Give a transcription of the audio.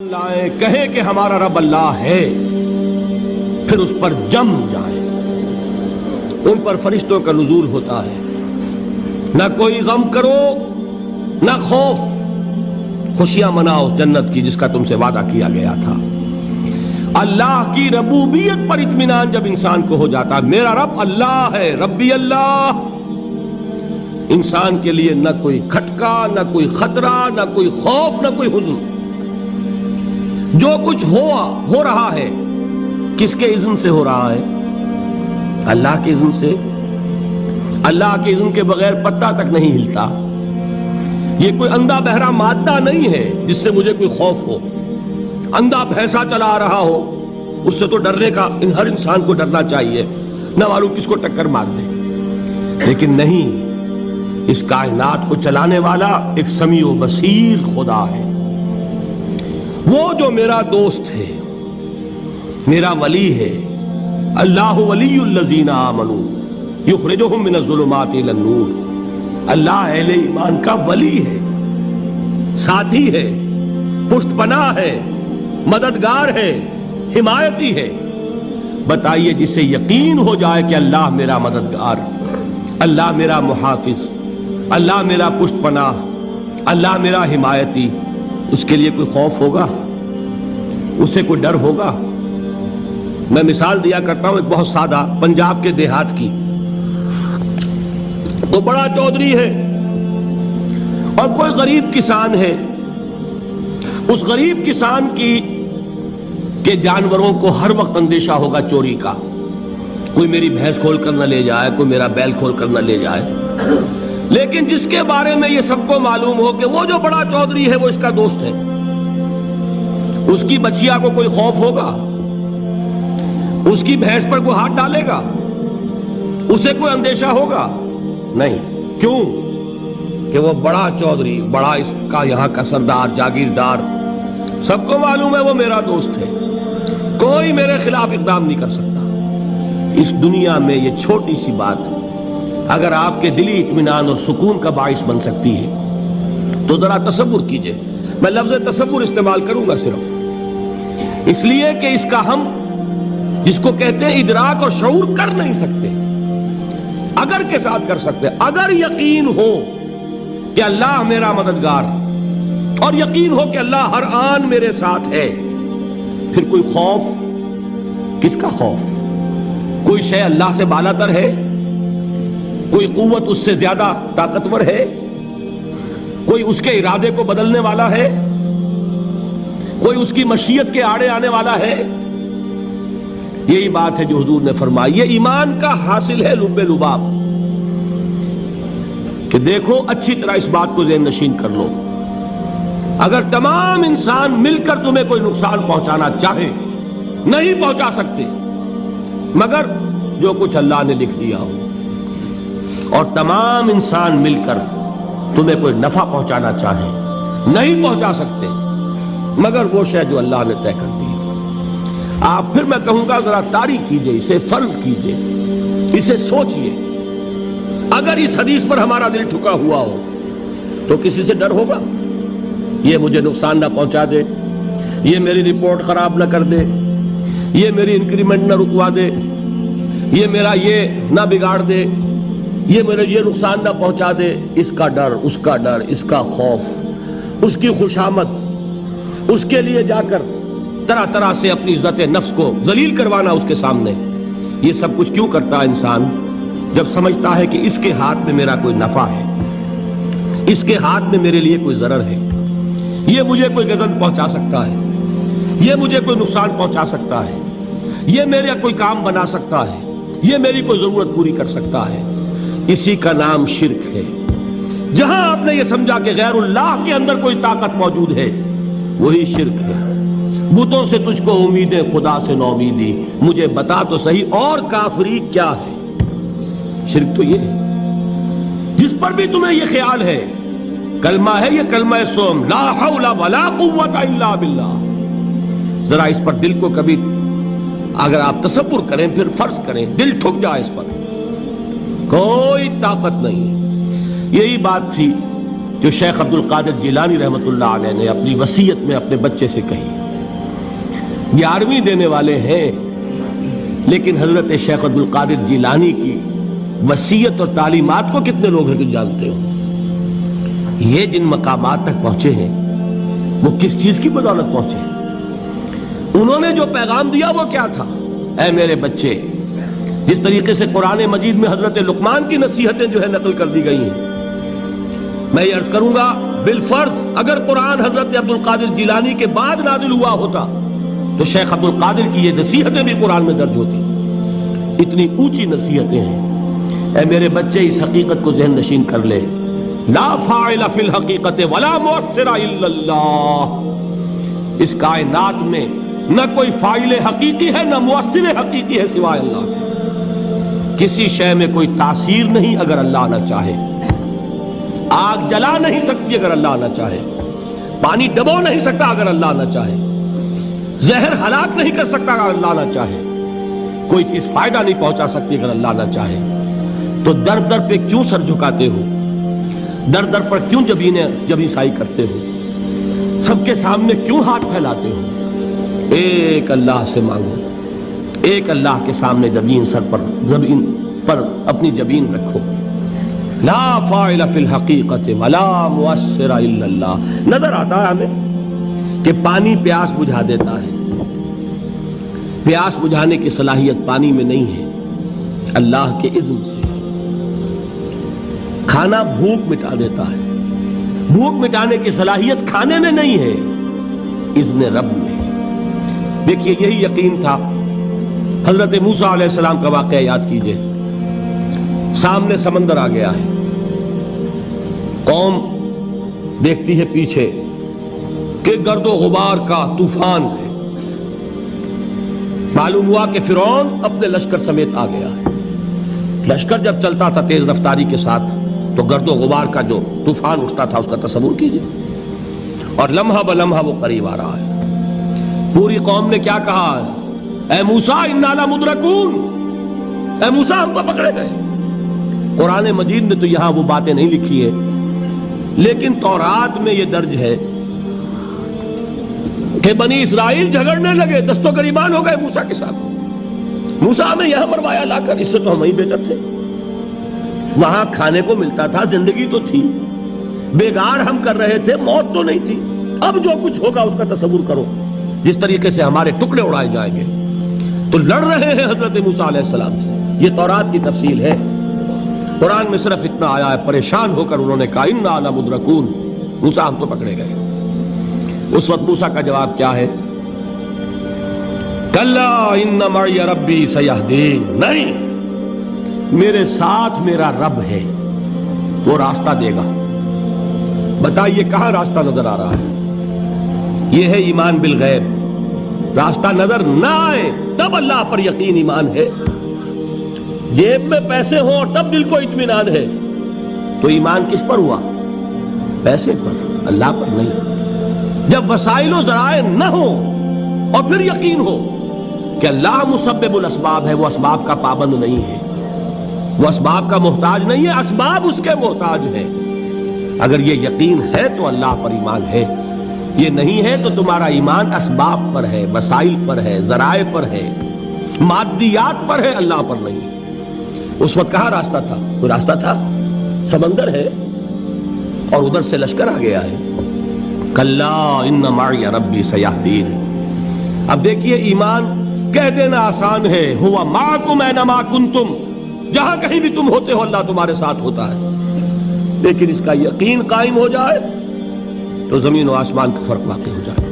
لائیں کہیں کہ ہمارا رب اللہ ہے، پھر اس پر جم جائیں۔ ان پر فرشتوں کا نزول ہوتا ہے، نہ کوئی غم کرو نہ خوف، خوشیاں مناؤ جنت کی جس کا تم سے وعدہ کیا گیا تھا۔ اللہ کی ربوبیت پر اطمینان جب انسان کو ہو جاتا ہے، میرا رب اللہ ہے، ربی اللہ، انسان کے لیے نہ کوئی کھٹکا، نہ کوئی خطرہ، نہ کوئی خوف، نہ کوئی حزن۔ جو کچھ ہو رہا ہے کس کے اذن سے ہو رہا ہے؟ اللہ کے اذن سے۔ اللہ کے اذن کے بغیر پتا تک نہیں ہلتا۔ یہ کوئی اندھا بہرا مادہ نہیں ہے جس سے مجھے کوئی خوف ہو۔ اندھا بھینسا چلا رہا ہو اس سے تو ڈرنے کا ہر انسان کو ڈرنا چاہیے، نہ معلوم کس کو ٹکر مار دے۔ لیکن نہیں، اس کائنات کو چلانے والا ایک سمیع و بصیر خدا ہے، وہ جو میرا دوست ہے، میرا ولی ہے۔ اللہ ولی الذین آمنوا یخرجہم من الظلمات الی النور۔ اللہ اہل ایمان کا ولی ہے، ساتھی ہے، پشت پناہ ہے، مددگار ہے، حمایتی ہے۔ بتائیے جسے یقین ہو جائے کہ اللہ میرا مددگار، اللہ میرا محافظ، اللہ میرا پشت پناہ، اللہ میرا حمایتی، اس کے لیے کوئی خوف ہوگا؟ اس سے کوئی ڈر ہوگا؟ میں مثال دیا کرتا ہوں ایک بہت سادہ پنجاب کے دیہات کی۔ تو بڑا چودھری ہے اور کوئی غریب کسان ہے۔ اس غریب کسان کے جانوروں کو ہر وقت اندیشہ ہوگا چوری کا، کوئی میری بھینس کھول کر نہ لے جائے، کوئی میرا بیل کھول کر نہ لے جائے۔ لیکن جس کے بارے میں یہ سب کو معلوم ہو کہ وہ جو بڑا چودھری ہے وہ اس کا دوست ہے، اس کی بچیا کو کوئی خوف ہوگا؟ اس کی بھینس پر کوئی ہاتھ ڈالے گا؟ اسے کوئی اندیشہ ہوگا؟ نہیں۔ کیوں؟ کہ وہ بڑا چودھری، بڑا اس کا یہاں کا سردار، جاگیردار، سب کو معلوم ہے وہ میرا دوست ہے، کوئی میرے خلاف اقدام نہیں کر سکتا۔ اس دنیا میں یہ چھوٹی سی بات اگر آپ کے دلی اطمینان اور سکون کا باعث بن سکتی ہے تو ذرا تصور کیجئے۔ میں لفظ تصور استعمال کروں گا صرف اس لیے کہ اس کا ہم جس کو کہتے ہیں ادراک اور شعور کر نہیں سکتے، اگر کے ساتھ کر سکتے۔ اگر یقین ہو کہ اللہ میرا مددگار اور یقین ہو کہ اللہ ہر آن میرے ساتھ ہے، پھر کوئی خوف؟ کس کا خوف؟ کوئی شے اللہ سے بالا تر ہے؟ کوئی قوت اس سے زیادہ طاقتور ہے؟ کوئی اس کے ارادے کو بدلنے والا ہے؟ کوئی اس کی مشیت کے آڑے آنے والا ہے؟ یہی بات ہے جو حضور نے فرمائی۔ یہ ایمان کا حاصل ہے لب لباب، کہ دیکھو اچھی طرح اس بات کو ذہن نشین کر لو، اگر تمام انسان مل کر تمہیں کوئی نقصان پہنچانا چاہے نہیں پہنچا سکتے، مگر جو کچھ اللہ نے لکھ دیا ہو، اور تمام انسان مل کر تمہیں کوئی نفع پہنچانا چاہے نہیں پہنچا سکتے، مگر وہ شے جو اللہ نے طے کر دی۔ آپ پھر میں کہوں گا ذرا طاری کیجئے، اسے فرض کیجئے، اسے سوچئے۔ اگر اس حدیث پر ہمارا دل ٹھکا ہوا ہو تو کسی سے ڈر ہوگا؟ یہ مجھے نقصان نہ پہنچا دے، یہ میری رپورٹ خراب نہ کر دے، یہ میری انکریمنٹ نہ رکوا دے، یہ میرا یہ نہ بگاڑ دے، یہ میرے یہ نقصان نہ پہنچا دے۔ اس کا ڈر، اس کا ڈر، اس کا خوف، اس کی خوشامد، اس کے لیے جا کر طرح طرح سے اپنی عزت نفس کو ذلیل کروانا اس کے سامنے، یہ سب کچھ کیوں کرتا ہے انسان؟ جب سمجھتا ہے کہ اس کے ہاتھ میں میرا کوئی نفع ہے، اس کے ہاتھ میں میرے لیے کوئی ضرر ہے، یہ مجھے کوئی غضب پہنچا سکتا ہے، یہ مجھے کوئی نقصان پہنچا سکتا ہے، یہ میرا کوئی کام بنا سکتا ہے، یہ میری کوئی ضرورت پوری کر سکتا ہے، اسی کا نام شرک ہے۔ جہاں آپ نے یہ سمجھا کہ غیر اللہ کے اندر کوئی طاقت موجود ہے، وہی شرک ہے۔ بتوں سے تجھ کو امیدیں، خدا سے نومیدی، مجھے بتا تو صحیح اور کافری کیا ہے؟ شرک تو یہ ہے جس پر بھی تمہیں یہ خیال ہے، کلمہ ہے یہ کلمہ سوم، لا حول ولا قوت الا باللہ، ذرا اس پر دل کو کبھی اگر آپ تصور کریں، پھر فرض کریں، دل ٹھک جائے اس پر، کوئی طاقت نہیں۔ یہی بات تھی جو شیخ عبد القادر جیلانی رحمۃ اللہ علیہ نے اپنی وصیت میں اپنے بچے سے کہی. 11ویں دینے والے ہیں، لیکن حضرت شیخ عبد القادر جیلانی کی وصیت اور تعلیمات کو کتنے لوگ ہیں جو جانتے ہو؟ یہ جن مقامات تک پہنچے ہیں وہ کس چیز کی بدولت پہنچے ہیں؟ انہوں نے جو پیغام دیا وہ کیا تھا؟ اے میرے بچے، جس طریقے سے قرآن مجید میں حضرت لقمان کی نصیحتیں جو ہے نقل کر دی گئی ہیں، میں یہ عرض کروں گا بالفرض اگر قرآن حضرت عبد القادر جیلانی کے بعد نازل ہوا ہوتا تو شیخ عبد القادر کی یہ نصیحتیں بھی قرآن میں درج ہوتی. اتنی اونچی نصیحتیں ہیں. اے میرے بچے، اس حقیقت کو ذہن نشین کر لے، لا فاعل فی الحقیقت ولا مؤثر الا اللہ. اس کائنات میں نہ کوئی فاعل حقیقی ہے نہ مؤثر حقیقی ہے سوائے اللہ کے. کسی شے میں کوئی تاثیر نہیں اگر اللہ نہ چاہے. آگ جلا نہیں سکتی اگر اللہ نہ چاہے. پانی ڈبو نہیں سکتا اگر اللہ نہ چاہے. زہر ہلاک نہیں کر سکتا اگر اللہ نہ چاہے. کوئی چیز فائدہ نہیں پہنچا سکتی اگر اللہ نہ چاہے. تو در در پہ کیوں سر جھکاتے ہو؟ در در پر کیوں جبیں سائی کرتے ہو؟ سب کے سامنے کیوں ہاتھ پھیلاتے ہو؟ ایک اللہ سے مانگو. ایک اللہ کے سامنے زمین پر اپنی جبین رکھو. لا فاعل فی الحقیقت ولا مؤثر الا اللہ. نظر آتا ہے ہمیں کہ پانی پیاس بجھا دیتا ہے. پیاس بجھانے کی صلاحیت پانی میں نہیں ہے، اللہ کے اذن سے. کھانا بھوک مٹا دیتا ہے. بھوک مٹانے کی صلاحیت کھانے میں نہیں ہے، اذن رب میں. دیکھیے یہی یقین تھا. حضرت موسیٰ علیہ السلام کا واقعہ یاد کیجئے. سامنے سمندر آ گیا ہے. قوم دیکھتی ہے پیچھے کہ گرد و غبار کا طوفان ہے. معلوم ہوا کہ فرعون اپنے لشکر سمیت آ گیا ہے. لشکر جب چلتا تھا تیز رفتاری کے ساتھ تو گرد و غبار کا جو طوفان اٹھتا تھا اس کا تصور کیجئے. اور لمحہ بلمحہ وہ قریب آ رہا ہے. پوری قوم نے کیا کہا؟ اے موسیٰ انا لمدرکون. اے موسیٰ ہم کو پکڑے گئے. قرآن مجید نے تو یہاں وہ باتیں نہیں لکھی ہیں، لیکن تورات میں یہ درج ہے کہ بنی اسرائیل جھگڑنے لگے، دست و گریبان ہو گئے موسیٰ کے ساتھ. موسیٰ نے یہاں مروایا لا کر، اس سے تو ہم ہی بہتر تھے. وہاں کھانے کو ملتا تھا، زندگی تو تھی. بیگار ہم کر رہے تھے، موت تو نہیں تھی. اب جو کچھ ہوگا اس کا تصور کرو، جس طریقے سے ہمارے ٹکڑے اڑائے جائیں گے. تو لڑ رہے ہیں حضرت موسیٰ علیہ السلام سے. یہ تورات کی تفصیل ہے. قرآن میں صرف اتنا آیا ہے، پریشان ہو کر انہوں نے کہا انا لمدرکون. موسیٰ ہم تو پکڑے گئے. اس وقت موسیٰ کا جواب کیا ہے؟ کلا ان معی ربی سیہدین. نہیں، میرے ساتھ میرا رب ہے، وہ راستہ دے گا. بتائیے کہاں راستہ نظر آ رہا ہے؟ یہ ہے ایمان بالغیب. راستہ نظر نہ آئے تب اللہ پر یقین ایمان ہے. جیب میں پیسے ہوں اور تب دل کو اطمینان ہے تو ایمان کس پر ہوا؟ پیسے پر، اللہ پر نہیں. جب وسائل و ذرائع نہ ہو اور پھر یقین ہو کہ اللہ مسبب الاسباب ہے، وہ اسباب کا پابند نہیں ہے، وہ اسباب کا محتاج نہیں ہے، اسباب اس کے محتاج ہیں. اگر یہ یقین ہے تو اللہ پر ایمان ہے. یہ نہیں ہے تو تمہارا ایمان اسباب پر ہے، وسائل پر ہے، ذرائع پر ہے، مادیات پر ہے، اللہ پر نہیں. اس وقت کہاں راستہ تھا؟ کوئی راستہ تھا؟ سمندر ہے اور ادھر سے لشکر آ گیا ہے. کلا ان معی ربی سیہدین. اب دیکھیے ایمان کہہ دینا آسان ہے، ہوا معکم اینما کنتم. جہاں کہیں بھی تم ہوتے ہو اللہ تمہارے ساتھ ہوتا ہے. لیکن اس کا یقین قائم ہو جائے تو زمین و آسمان کا فرق واقع ہو جائے.